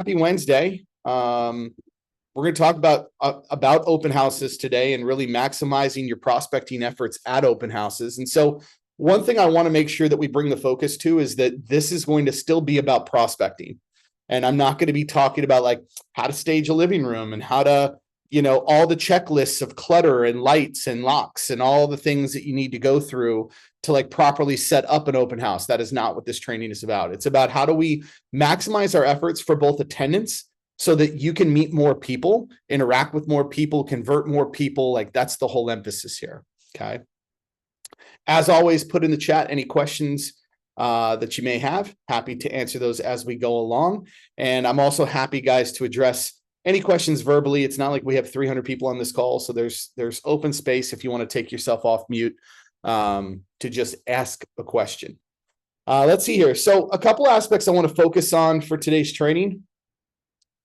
Happy Wednesday. We're going to talk about open houses today and really maximizing your prospecting efforts at open houses. And so one thing I want to make sure that we bring the focus to is that this is going to still be about prospecting. And I'm not going to be talking about like how to stage a living room and how to, all the checklists of clutter and lights and locks and all the things that you need to go through to like properly set up an open house. That is not what this training is about. It's about how do we maximize our efforts for both attendance so that you can meet more people, interact with more people, convert more people. Like that's the whole emphasis here. Okay. As always, put in the chat any questions that you may have. Happy to answer those as we go along. And I'm also happy, guys, to address any questions verbally. It's not like we have 300 people on this call, so there's open space if you want to take yourself off mute to just ask a question. Let's see here. So a couple aspects I want to focus on for today's training.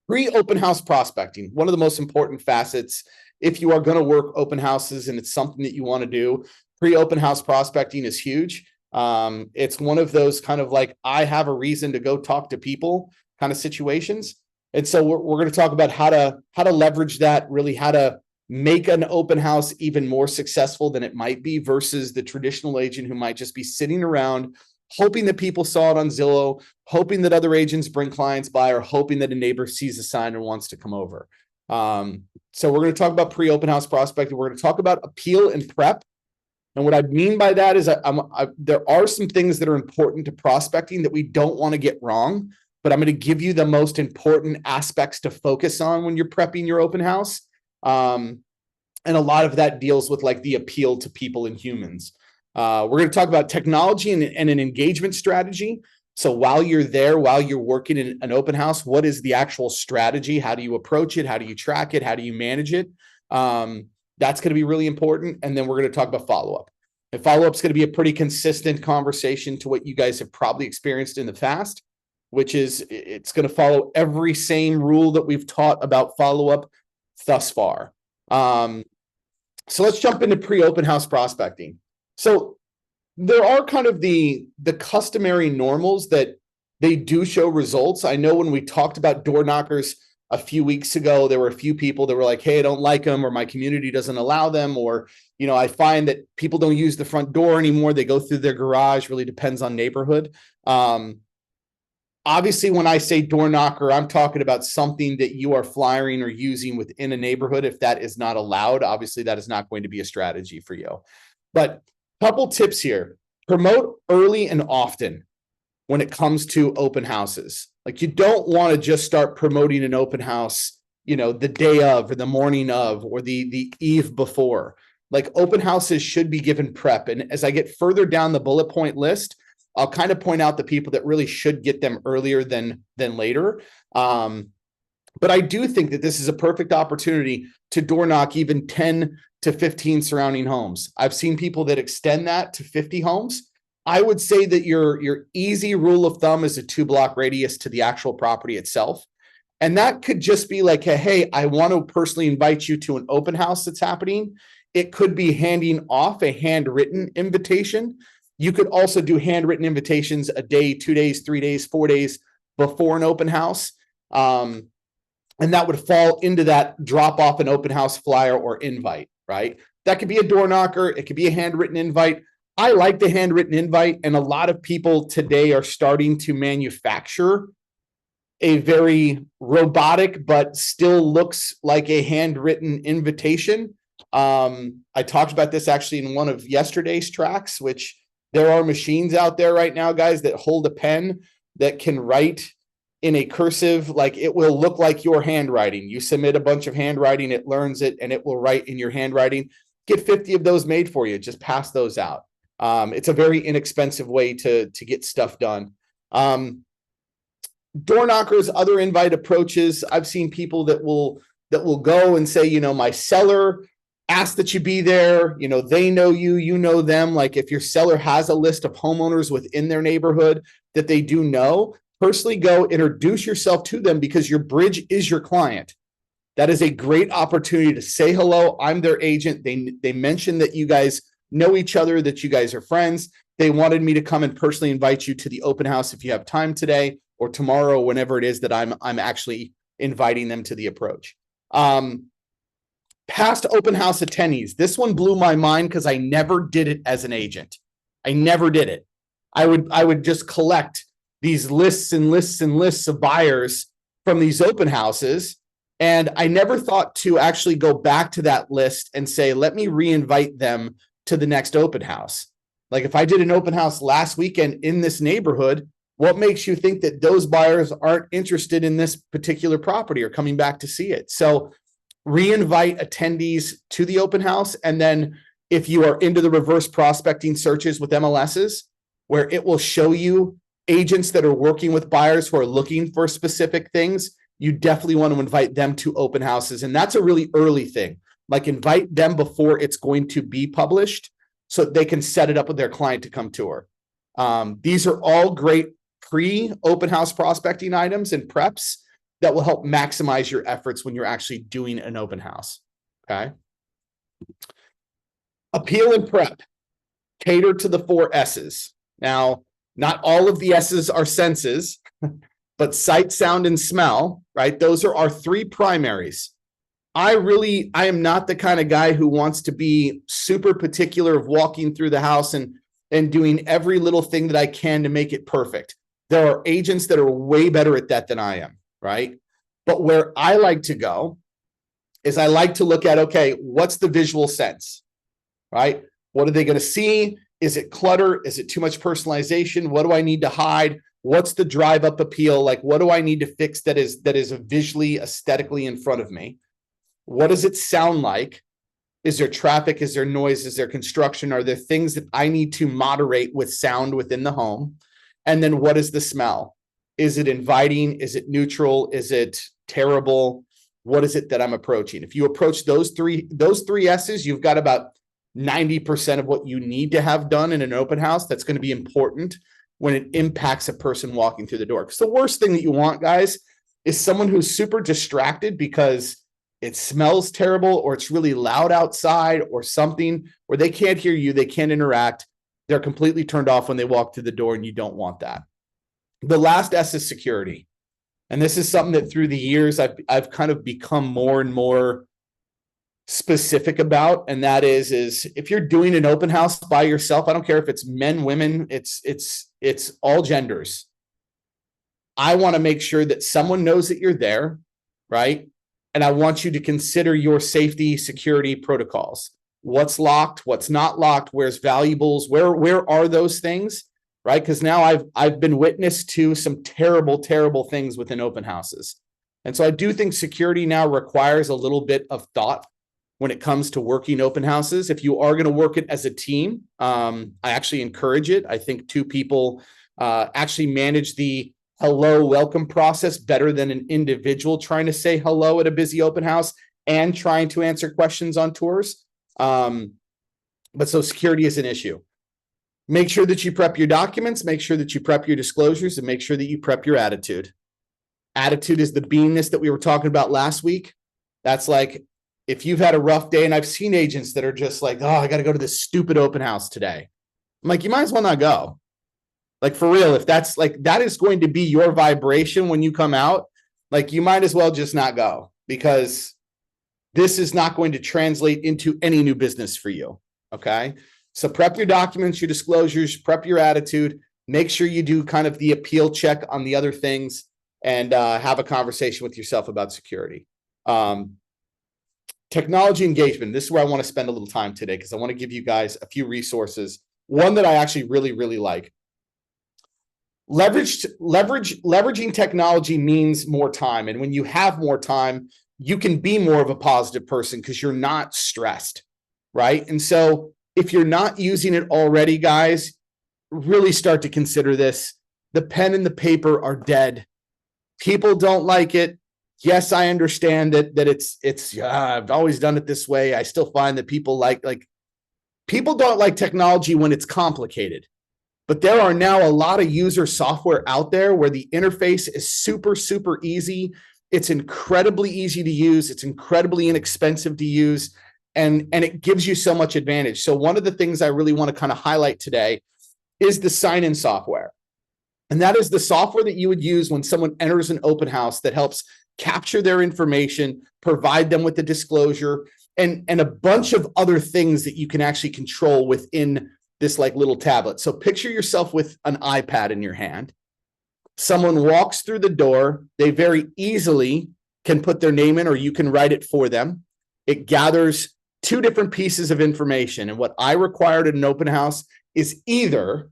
Pre-open house prospecting, one of the most important facets. If you are going to work open houses and it's something that you want to do, pre-open house prospecting is huge. It's one of those kind of like, I have a reason to go talk to people kind of situations. And so we're going to talk about how to leverage that, really how to make an open house even more successful than it might be versus the traditional agent who might just be sitting around hoping that people saw it on Zillow, hoping that other agents bring clients by, or hoping that a neighbor sees a sign and wants to come over. So we're going to talk about pre-open house prospecting. We're going to talk about appeal and prep. And what I mean by that is there are some things that are important to prospecting that we don't want to get wrong, but I'm going to give you the most important aspects to focus on when you're prepping your open house. And a lot of that deals with like the appeal to people and humans. We're going to talk about technology and an engagement strategy. So while you're there, while you're working in an open house, what is the actual strategy? How do you approach it? How do you track it? How do you manage it? That's going to be really important. And then we're going to talk about follow-up. And follow-up is going to be a pretty consistent conversation to what you guys have probably experienced in the past, which is it's going to follow every same rule that we've taught about follow-up thus far. So let's jump into pre-open house prospecting. So there are kind of the customary normals that they do show results. I know when we talked about door knockers a few weeks ago, there were a few people that were like, hey, I don't like them, or my community doesn't allow them, or, I find that people don't use the front door anymore. They go through their garage. Really depends on neighborhood. Obviously, when I say door knocker, I'm talking about something that you are flyering or using within a neighborhood. If that is not allowed, obviously that is not going to be a strategy for you. But couple tips here. Promote early and often when it comes to open houses. Like you don't want to just start promoting an open house, the day of or the morning of or the eve before. Like open houses should be given prep. And as I get further down the bullet point list, I'll kind of point out the people that really should get them earlier than later. But I do think that this is a perfect opportunity to door knock even 10 to 15 surrounding homes. I've seen people that extend that to 50 homes. I would say that your easy rule of thumb is a 2-block radius to the actual property itself. And that could just be like, hey, I want to personally invite you to an open house that's happening. It could be handing off a handwritten invitation. You could also do handwritten invitations a day, 2 days, 3 days, 4 days before an open house. And that would fall into that drop off an open house flyer or invite, right? That could be a door knocker. It could be a handwritten invite. I like the handwritten invite. And a lot of people today are starting to manufacture a very robotic, but still looks like a handwritten invitation. I talked about this actually in one of yesterday's tracks, which there are machines out there right now, guys, that hold a pen that can write in a cursive, like it will look like your handwriting. You submit a bunch of handwriting, it learns it, and it will write in your handwriting. Get 50 of those made for you. Just pass those out. It's a very inexpensive way to get stuff done. Door knockers, other invite approaches. I've seen people that will go and say, my seller ask that you be there. They know you, you know them. Like if your seller has a list of homeowners within their neighborhood that they do know, personally go introduce yourself to them because your bridge is your client. That is a great opportunity to say hello. I'm their agent. They mentioned that you guys know each other, that you guys are friends. They wanted me to come and personally invite you to the open house if you have time today. or tomorrow, whenever it is that I'm actually inviting them to the approach. Past open house attendees. This one blew my mind because I never did it as an agent. I never did it. I would just collect these lists and lists and lists of buyers from these open houses. And I never thought to actually go back to that list and say, let me re-invite them to the next open house. Like if I did an open house last weekend in this neighborhood, what makes you think that those buyers aren't interested in this particular property or coming back to see it? So re-invite attendees to the open house. And then if you are into the reverse prospecting searches with MLSs, where it will show you agents that are working with buyers who are looking for specific things, you definitely want to invite them to open houses. And that's a really early thing. Like invite them before it's going to be published so they can set it up with their client to come tour. These are all great pre-open house prospecting items and preps that will help maximize your efforts when you're actually doing an open house. Okay. Appeal and prep. Cater to the 4 S's. Now, not all of the S's are senses, but sight, sound, and smell, right? Those are our 3 primaries. I am not the kind of guy who wants to be super particular of walking through the house and doing every little thing that I can to make it perfect. There are agents that are way better at that than I am, right? But where I like to go is I like to look at, okay, what's the visual sense, right? What are they going to see? Is it clutter? Is it too much personalization? What do I need to hide? What's the drive up appeal? Like, what do I need to fix that is visually, aesthetically in front of me? What does it sound like? Is there traffic? Is there noise? Is there construction? Are there things that I need to moderate with sound within the home? And then what is the smell? Is it inviting? Is it neutral? Is it terrible? What is it that I'm approaching? If you approach those three S's, you've got about 90% of what you need to have done in an open house. That's going to be important when it impacts a person walking through the door. Because the worst thing that you want, guys, is someone who's super distracted because it smells terrible or it's really loud outside or something, or they can't hear you, they can't interact. They're completely turned off when they walk through the door, and you don't want that. The last S is security. And this is something that through the years I've kind of become more and more specific about. And that is if you're doing an open house by yourself, I don't care if it's men, women, it's all genders. I want to make sure that someone knows that you're there, right? And I want you to consider your safety security protocols. What's locked, what's not locked, where's valuables, where are those things, right? Because now I've been witness to some terrible, terrible things within open houses. And so I do think security now requires a little bit of thought when it comes to working open houses. If you are going to work it as a team, I actually encourage it. I think 2 people actually manage the hello welcome process better than an individual trying to say hello at a busy open house and trying to answer questions on tours. But so security is an issue. Make sure that you prep your documents, make sure that you prep your disclosures, and make sure that you prep your attitude. Attitude is the beingness that we were talking about last week. That's like, if you've had a rough day, and I've seen agents that are just like, oh, I got to go to this stupid open house today. I'm like, you might as well not go. Like, for real, if that's like, that is going to be your vibration when you come out, like, you might as well just not go, because this is not going to translate into any new business for you. Okay. So prep your documents, your disclosures, prep your attitude, make sure you do kind of the appeal check on the other things, and have a conversation with yourself about security. Technology engagement. This is where I want to spend a little time today, because I want to give you guys a few resources. One that I actually really, really like. Leveraging technology means more time. And when you have more time, you can be more of a positive person because you're not stressed, right? And so if you're not using it already, guys, really start to consider this. The pen and the paper are dead. People don't like it. Yes, I understand that it's I've always done it this way. I still find that people people don't like technology when it's complicated. But there are now a lot of user software out there where the interface is super, super easy. It's incredibly easy to use. It's incredibly inexpensive to use. And it gives you so much advantage. So one of the things I really want to kind of highlight today is the sign-in software. And that is the software that you would use when someone enters an open house that helps capture their information, provide them with the disclosure, and a bunch of other things that you can actually control within this like little tablet. So picture yourself with an iPad in your hand. Someone walks through the door. They very easily can put their name in, or you can write it for them. It gathers two different pieces of information. And what I required in an open house is either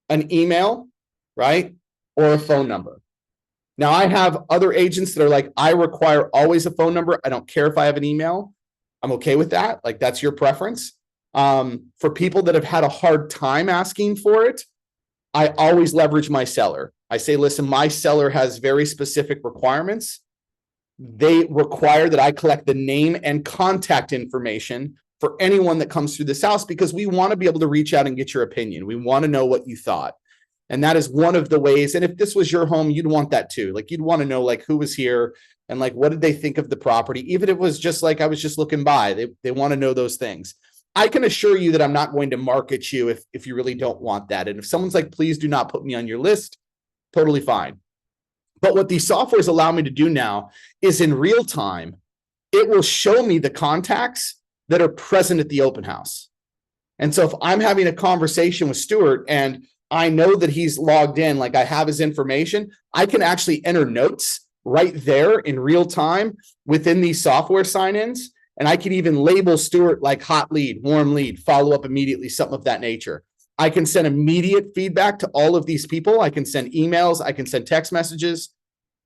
an email, right, or a phone number. Now, I have other agents that are like, I require always a phone number. I don't care if I have an email. I'm okay with that. Like, that's your preference. For people that have had a hard time asking for it, I always leverage my seller. I say, listen, my seller has very specific requirements. They require that I collect the name and contact information for anyone that comes through this house, because we want to be able to reach out and get your opinion. We want to know what you thought. And that is one of the ways. And if this was your home, you'd want that too. Like, you'd want to know like who was here and like what did they think of the property. Even if it was just like I was just looking by, they want to know those things. I can assure you that I'm not going to market you if you really don't want that. And if someone's like, please do not put me on your list, totally fine. But what these softwares allow me to do now is in real time, it will show me the contacts that are present at the open house. And so if I'm having a conversation with Stuart and I know that he's logged in, like I have his information, I can actually enter notes right there in real time within these software sign-ins. And I can even label Stuart like hot lead, warm lead, follow up immediately, something of that nature. I can send immediate feedback to all of these people. I can send emails. I can send text messages.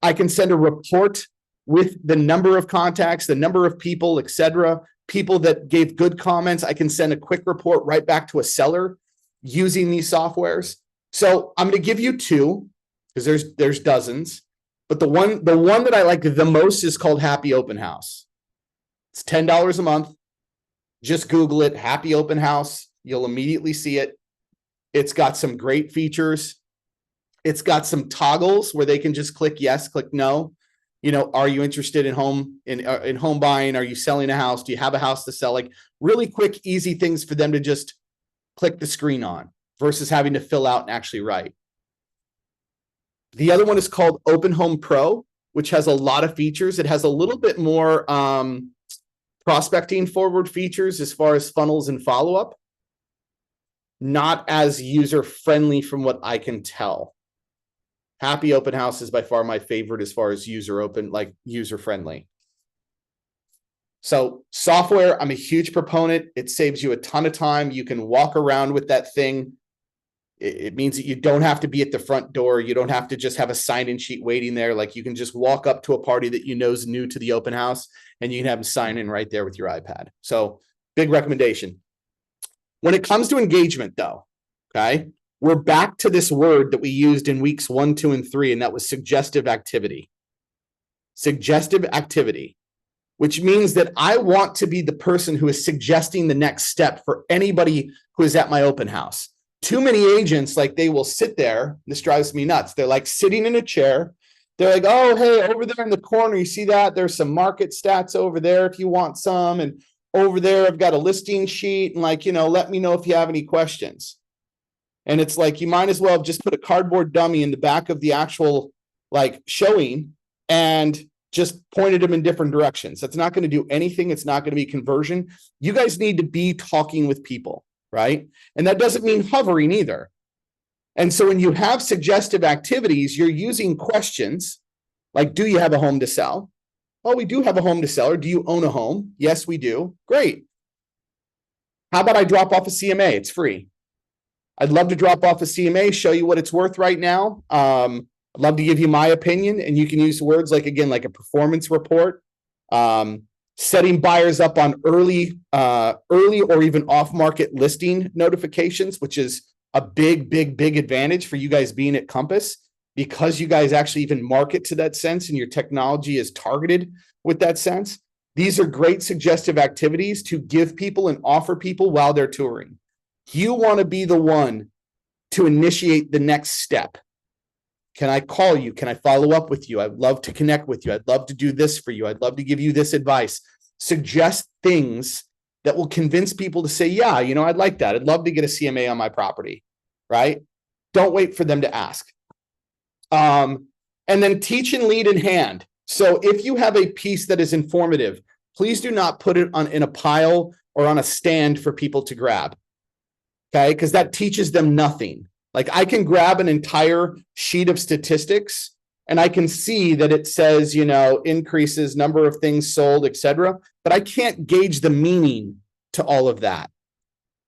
I can send a report with the number of contacts, the number of people, etc. People that gave good comments. I can send a quick report right back to a seller using these softwares. So I'm going to give you two, because there's dozens. But the one that I like the most is called Happy Open House. It's $10 a month. Just Google it, Happy Open House. You'll immediately see it. It's got some great features. It's got some toggles where they can just click yes, click no. You know, are you interested in home buying? Are you selling a house? Do you have a house to sell? Like really quick, easy things for them to just click the screen on versus having to fill out and actually write. The other one is called Open Home Pro, which has a lot of features. It has a little bit more prospecting forward features as far as funnels and follow-up. Not as user-friendly from what I can tell. Happy Open House is by far my favorite as far as user-friendly. So software, I'm a huge proponent. It saves you a ton of time. You can walk around with that thing. It means that you don't have to be at the front door. You don't have to just have a sign-in sheet waiting there. Like you can just walk up to a party that you know is new to the open house and you can have them sign in right there with your iPad. So big recommendation. When it comes to engagement though, okay, we're back to this word that we used in weeks 1, 2, and 3, and that was suggestive activity. Suggestive activity, which means that I want to be the person who is suggesting the next step for anybody who is at my open house. Too many agents, like they will sit there. This drives me nuts. They're like sitting in a chair. They're like, oh, hey, over there in the corner, you see that? There's some market stats over there if you want some. And over there, I've got a listing sheet. And like, you know, let me know if you have any questions. And it's like, you might as well have just put a cardboard dummy in the back of the actual like showing and just pointed them in different directions. That's not going to do anything. It's not going to be conversion. You guys need to be talking with people, right? And that doesn't mean hovering either. And so when you have suggestive activities, you're using questions like, do you have a home to sell? Oh, we do have a home to sell. Or do you own a home? Yes, we do. Great. How about I drop off a CMA? It's free. I'd love to drop off a CMA, show you what it's worth right now. I'd love to give you my opinion, and you can use words like, again, like a performance report, setting buyers up on early or even off-market listing notifications, which is a big advantage for you guys being at Compass, because you guys actually even market to that sense and your technology is targeted with that sense. These are great suggestive activities to give people and offer people while they're touring. You want to be the one to initiate the next step. Can I call you? Can I follow up with you? I'd love to connect with you. I'd love to do this for you. I'd love to give you this advice. Suggest things that will convince people to say, yeah, you know, I'd like that. I'd love to get a CMA on my property, right? Don't wait for them to ask. And then teach and lead in hand. So if you have a piece that is informative, please do not put it in a pile or on a stand for people to grab. Okay, because that teaches them nothing. Like I can grab an entire sheet of statistics and I can see that it says, increases, number of things sold, etc. But I can't gauge the meaning to all of that.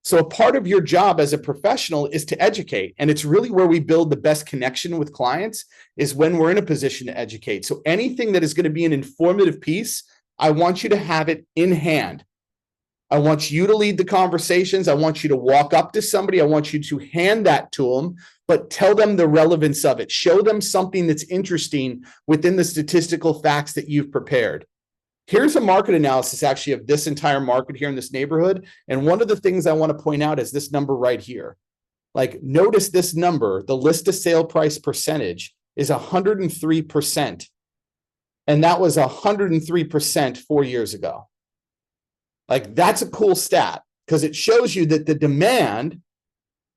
So a part of your job as a professional is to educate. And it's really where we build the best connection with clients is when we're in a position to educate. So anything that is going to be an informative piece, I want you to have it in hand. I want you to lead the conversations. I want you to walk up to somebody. I want you to hand that to them, but tell them the relevance of it. Show them something that's interesting within the statistical facts that you've prepared. Here's a market analysis actually of this entire market here in this neighborhood. And one of the things I want to point out is this number right here. Like notice this number, the list to sale price percentage is 103%. And that was 103% 4 years ago. Like that's a cool stat because it shows you that the demand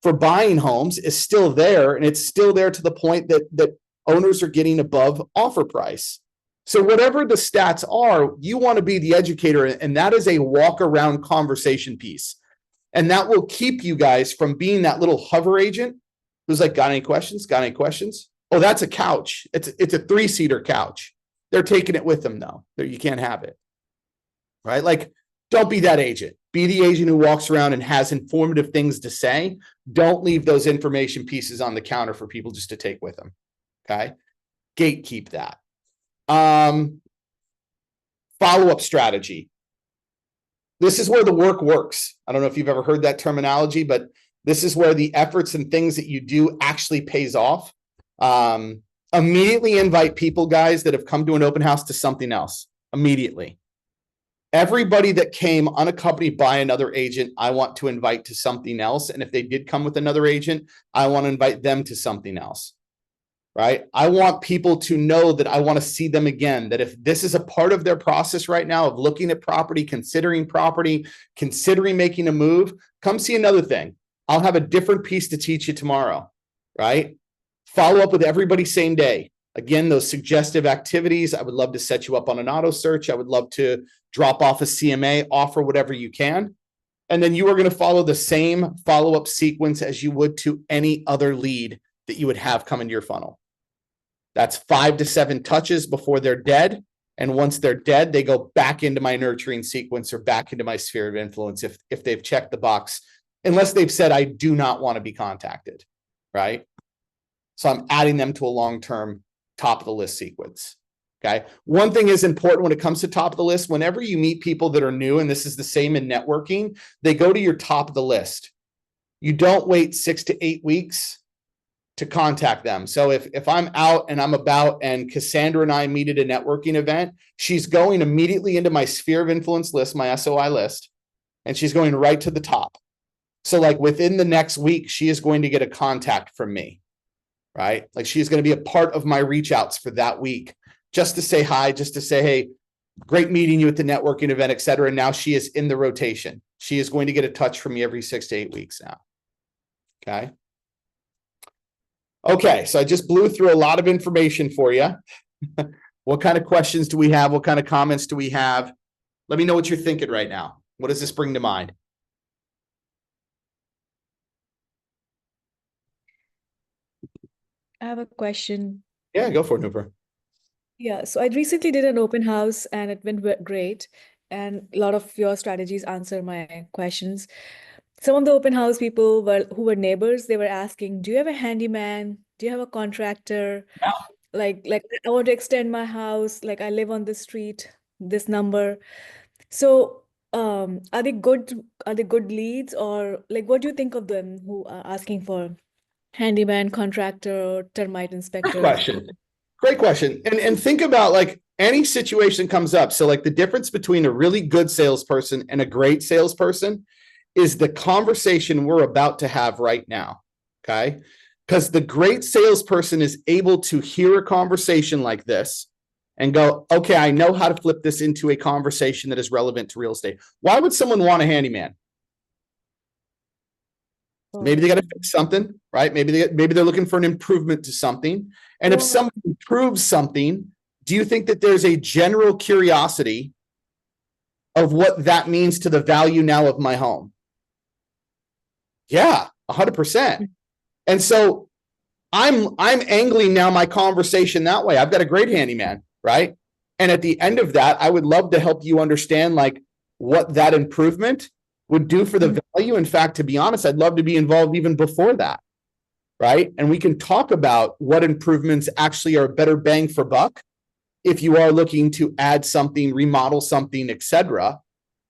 for buying homes is still there, and it's still there to the point that owners are getting above offer price. So whatever the stats are, you want to be the educator, and that is a walk around conversation piece. And that will keep you guys from being that little hover agent who's like, got any questions? Got any questions? Oh, that's a couch. It's a 3-seater couch. They're taking it with them though. You can't have it. Right? Like, don't be that agent. Be the agent who walks around and has informative things to say. Don't leave those information pieces on the counter for people just to take with them. Okay? Gatekeep that. Follow-up strategy. This is where the work works. I don't know if you've ever heard that terminology, but this is where the efforts and things that you do actually pays off. Immediately invite people, guys, that have come to an open house to something else. Immediately. Everybody that came unaccompanied by another agent, I want to invite to something else. And if they did come with another agent, I want to invite them to something else, right? I want people to know that I want to see them again, that if this is a part of their process right now of looking at property, considering making a move, come see another thing. I'll have a different piece to teach you tomorrow, right? Follow up with everybody same day. Again, those suggestive activities, I would love to set you up on an auto search. I would love to drop off a CMA, offer whatever you can. And then you are going to follow the same follow-up sequence as you would to any other lead that you would have come into your funnel. That's 5 to 7 touches before they're dead. And once they're dead, they go back into my nurturing sequence or back into my sphere of influence if they've checked the box, unless they've said, I do not want to be contacted, right? So I'm adding them to a long-term top of the list sequence. Okay. One thing is important when it comes to top of the list. Whenever you meet people that are new, and this is the same in networking, they go to your top of the list. You don't wait 6 to 8 weeks to contact them. So if I'm out and I'm about, and Cassandra and I meet at a networking event, she's going immediately into my sphere of influence list, my SOI list, and she's going right to the top. So like within the next week, she is going to get a contact from me, right? Like she's going to be a part of my reach outs for that week. Just to say hi, just to say, hey, great meeting you at the networking event, et cetera. And now she is in the rotation. She is going to get a touch from me every 6 to 8 weeks now. Okay. Okay. So I just blew through a lot of information for you. What kind of questions do we have? What kind of comments do we have? Let me know what you're thinking right now. What does this bring to mind? I have a question. Yeah, go for it, Nooper. Yeah, so I recently did an open house and it went great. And a lot of your strategies answer my questions. Some of the open house people who were neighbors, they were asking, do you have a handyman? Do you have a contractor? Yeah. Like I want to extend my house. Like I live on this street, this number. So are they good leads, or like what do you think of them who are asking for handyman, contractor, termite Great inspector? question. Great question. And think about like any situation comes up. So like the difference between a really good salesperson and a great salesperson is the conversation we're about to have right now. Okay. Because the great salesperson is able to hear a conversation like this and go, okay, I know how to flip this into a conversation that is relevant to real estate. Why would someone want a handyman? Maybe Oh. they got to fix something, right? Maybe they're looking for an improvement to something. And if Oh. someone improves something, do you think that there's a general curiosity of what that means to the value now of my home? Yeah, 100%. And so I'm angling now my conversation that way. I've got a great handyman, right? And at the end of that, I would love to help you understand like what that improvement would do for the value. In fact, to be honest, I'd love to be involved even before that, right? And we can talk about what improvements actually are better bang for buck if you are looking to add something, remodel something, etc.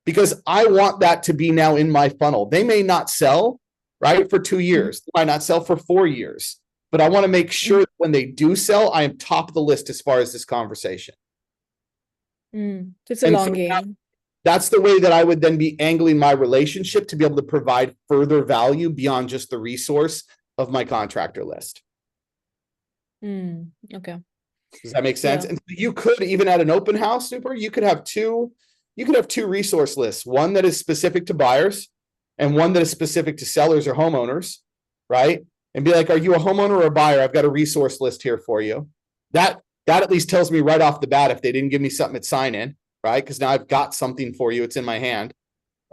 Because I want that to be now in my funnel. They may not sell, right, for 2 years. They might not sell for 4 years. But I want to make sure that when they do sell, I am top of the list as far as this conversation. So it's a And so long game. that's the way that I would then be angling my relationship to be able to provide further value beyond just the resource of my contractor list. Okay. Does that make sense? Yeah. And you could even at an open house, Super, you could have two resource lists, one that is specific to buyers and one that is specific to sellers or homeowners, right? And be like, are you a homeowner or a buyer? I've got a resource list here for you. That at least tells me right off the bat if they didn't give me something at sign in, right? Because now I've got something for you. It's in my hand,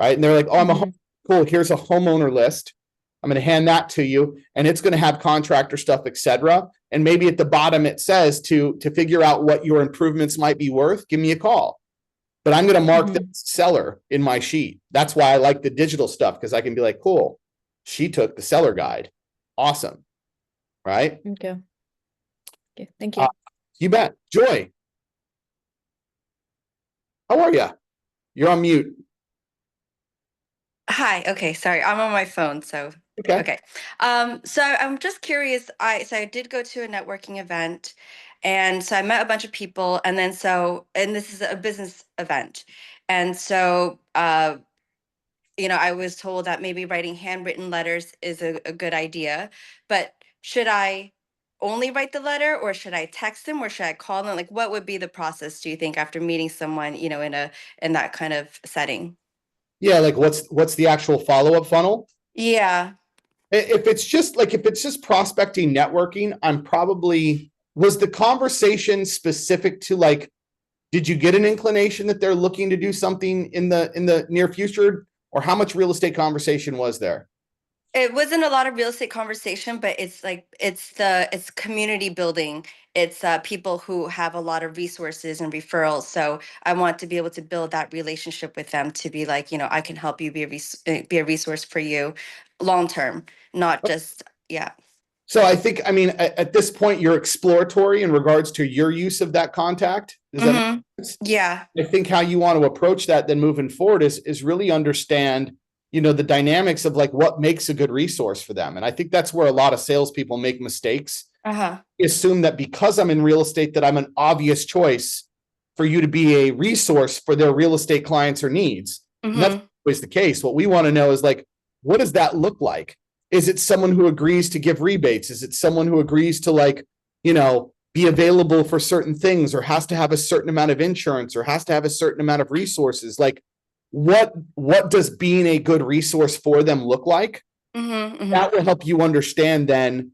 right? And they're like, oh, I'm a home. Cool. Here's a homeowner list. I'm going to hand that to you, and it's going to have contractor stuff, etc. And maybe at the bottom it says to figure out what your improvements might be worth, give me a call. But I'm going to mark the seller in my sheet. That's why I like the digital stuff, because I can be like, cool, she took the seller guide. Awesome. Right? Okay. Okay. Thank you. You bet. Joy, how are you? You're on mute. Hi. Okay. Sorry. I'm on my phone. So, Okay. okay. So I'm just curious. I did go to a networking event, and so I met a bunch of people, and then and this is a business event. And so, I was told that maybe writing handwritten letters is a good idea, but should I only write the letter, or should I text them, or should I call them? Like, what would be the process, do you think, after meeting someone, in that kind of setting? Yeah, like what's the actual follow-up funnel? Yeah. If it's just prospecting, networking, was the conversation specific to like, did you get an inclination that they're looking to do something in the near future, or how much real estate conversation was there? It wasn't a lot of real estate conversation, but it's community building. It's people who have a lot of resources and referrals. So I want to be able to build that relationship with them, to be like, I can help you, be a resource for you long term, not just, yeah. So I think, I mean, at this point, you're exploratory in regards to your use of that contact. Does that make sense? Yeah. I think how you want to approach that then moving forward is really understand, the dynamics of like what makes a good resource for them. And I think that's where a lot of salespeople make mistakes. Assume that because I'm in real estate, that I'm an obvious choice for you to be a resource for their real estate clients or needs. And that's always the case. What we want to know is like, what does that look like? Is it someone who agrees to give rebates? Is it someone who agrees to like, be available for certain things, or has to have a certain amount of insurance, or has to have a certain amount of resources? Like, what does being a good resource for them look like? That will help you understand then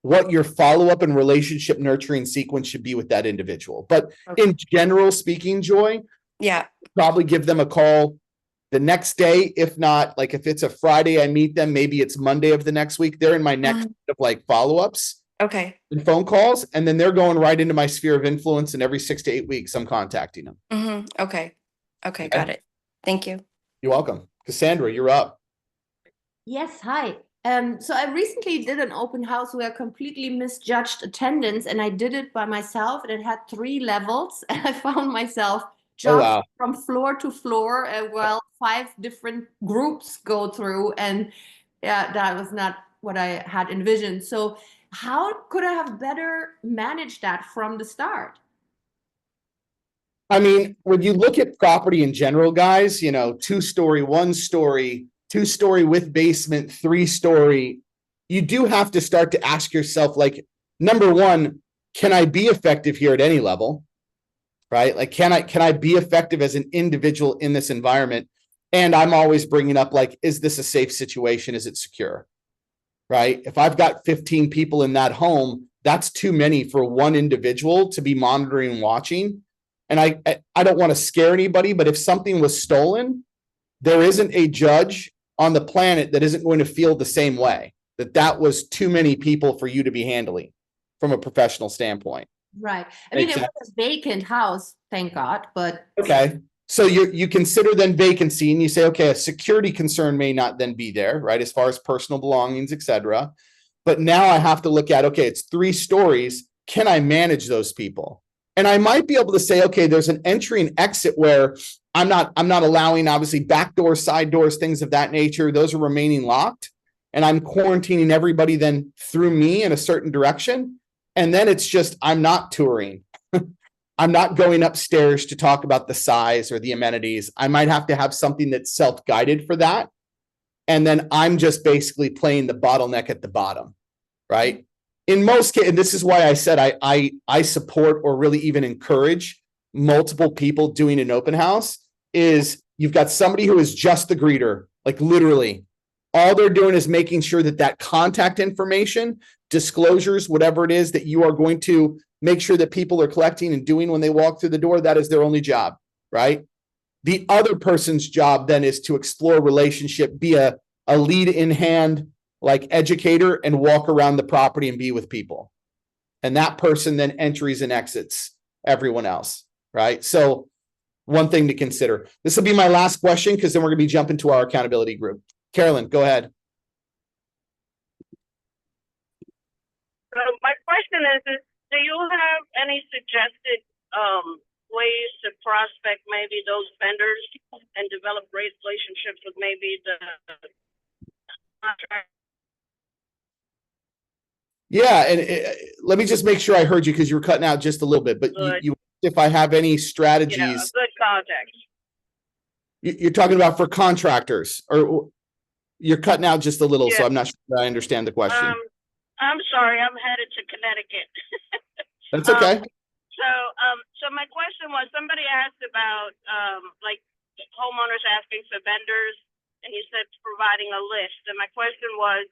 what your follow-up and relationship nurturing sequence should be with that individual. But in general speaking, Joy, Yeah. probably give them a call the next day. If not, like if it's a Friday, I meet them, maybe it's Monday of the next week. They're in my next of like follow-ups. Okay. And phone calls, and then they're going right into my sphere of influence, and every 6 to 8 weeks I'm contacting them. Okay. Got it. Thank you. You're welcome. Cassandra, you're up. Yes, hi. So I recently did an open house where I completely misjudged attendance, and I did it by myself, and it had 3 levels, and I found myself jumping from floor to floor while 5 different groups go through, and yeah, that was not what I had envisioned. So how could I have better managed that from the start? I mean, when you look at property in general, guys, 2-story, 1-story, 2-story with basement, 3-story, you do have to start to ask yourself, like, number one, can I be effective here at any level? Right? Like, can I be effective as an individual in this environment? And I'm always bringing up, like, is this a safe situation? Is it secure? right? If I've got 15 people in that home, that's too many for one individual to be monitoring and watching. And I don't want to scare anybody, but if something was stolen, there isn't a judge on the planet that isn't going to feel the same way, that was too many people for you to be handling from a professional standpoint. Right. I mean, Makes it was a vacant house, thank God, but Okay. So you consider then vacancy and you say, okay, a security concern may not then be there, right? As far as personal belongings, et cetera. But now I have to look at, okay, it's 3 stories. Can I manage those people? And I might be able to say, okay, there's an entry and exit where I'm not allowing, obviously, back doors, side doors, things of that nature. Those are remaining locked. And I'm quarantining everybody then through me in a certain direction. And then it's just, I'm not touring. I'm not going upstairs to talk about the size or the amenities. I might have to have something that's self-guided for that. And then I'm just basically playing the bottleneck at the bottom, right? In most cases, and this is why I said I support or really even encourage multiple people doing an open house, is you've got somebody who is just the greeter, like literally. All they're doing is making sure that contact information, disclosures, whatever it is that you are going to make sure that people are collecting and doing when they walk through the door, that is their only job, right? The other person's job then is to explore relationship, be a lead in hand, like educator, and walk around the property and be with people. And that person then entries and exits everyone else, right? So one thing to consider. This will be my last question, because then we're going to be jumping to our accountability group. Carolyn, go ahead. My question is do you have any suggested ways to prospect maybe those vendors and develop great relationships with maybe the contract? Yeah, and let me just make sure I heard you, because you were cutting out just a little bit. But you if I have any strategies, Yeah, good context. You're talking about for contractors, or you're cutting out just a little, so I'm not sure I understand the question. I'm sorry, I'm headed to Connecticut. That's okay. So my question was, somebody asked about like homeowners asking for vendors, and you said providing a list. And my question was,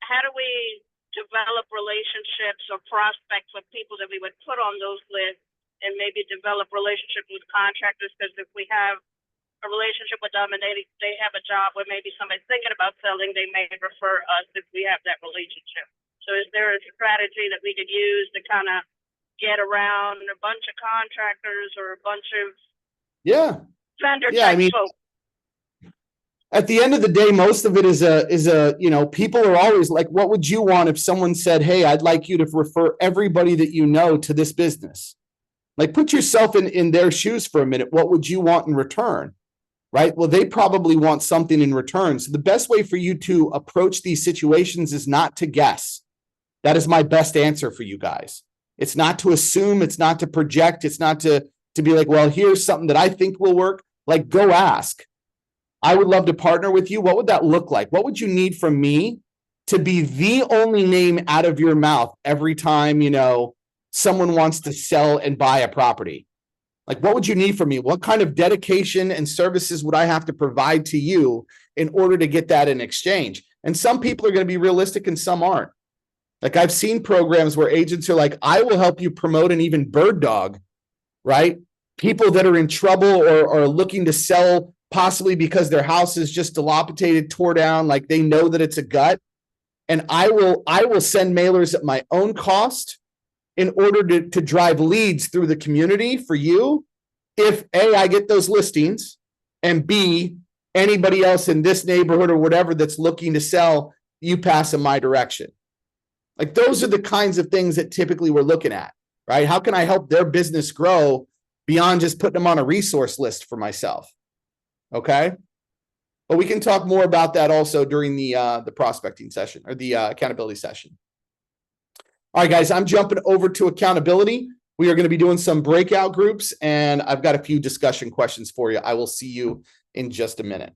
how do we develop relationships or prospects with people that we would put on those lists, and maybe develop relationships with contractors? Because if we have a relationship with them and they have a job where maybe somebody's thinking about selling, they may refer us if we have that relationship. So is there a strategy that we could use to kind of get around a bunch of contractors or a bunch of vendor type folks? At the end of the day, most of it is people are always like, what would you want if someone said, hey, I'd like you to refer everybody that you know to this business? Like, put yourself in their shoes for a minute. What would you want in return? Right? Well, they probably want something in return. So the best way for you to approach these situations is not to guess. That is my best answer for you guys. It's not to assume, it's not to project, it's not to be like, well, here's something that I think will work. Like, go ask. I would love to partner with you. What would that look like? What would you need from me to be the only name out of your mouth every time, someone wants to sell and buy a property? Like, what would you need from me? What kind of dedication and services would I have to provide to you in order to get that in exchange? And some people are going to be realistic and some aren't. Like, I've seen programs where agents are like, I will help you promote and even bird dog, right? People that are in trouble or looking to sell, possibly because their house is just dilapidated, tore down, like they know that it's a gut. And I will send mailers at my own cost in order to drive leads through the community for you. If A, I get those listings, and B, anybody else in this neighborhood or whatever that's looking to sell, you pass in my direction. Like, those are the kinds of things that typically we're looking at, right? How can I help their business grow beyond just putting them on a resource list for myself? Okay. But we can talk more about that also during the prospecting session or the accountability session. All right, guys, I'm jumping over to accountability. We are going to be doing some breakout groups, and I've got a few discussion questions for you. I will see you in just a minute.